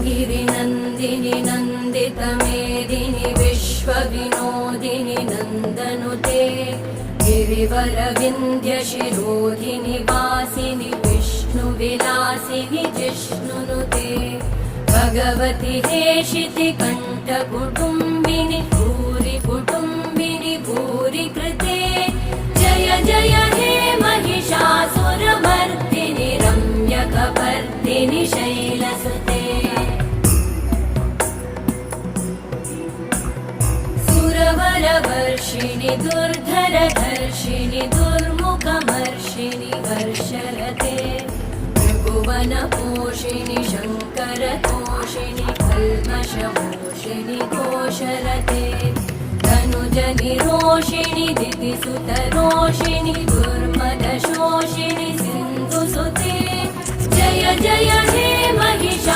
गिरिनन्दिनि नन्दितमेदिनि विश्वविनोदिनि नन्दनुते गिरिवरविन्ध्यशिरोधिनि वासिनि विष्णुविलासिनि जिष्णुनुते भगवति हेशिति कण्ठकुटुम्बिनि भूरि कुटुम्बिनि भूरि कृते जय जय हे महिषासुरमर्दिनि रम्यकपर्दिनि शैलसुते सुरवरवर्षिणि दुर्धरधर्षिणि दुर्मुखमर्षिणि हर्षरते त्रिभुवनपोषिणि शङ्करतोषिणि कल्मषमोषिणि घोषरते धनुजनिरोषिणि दितिसुतरोषिणि दुर्मदशोषिणि सिन्धुसुते जय जय हे महिषा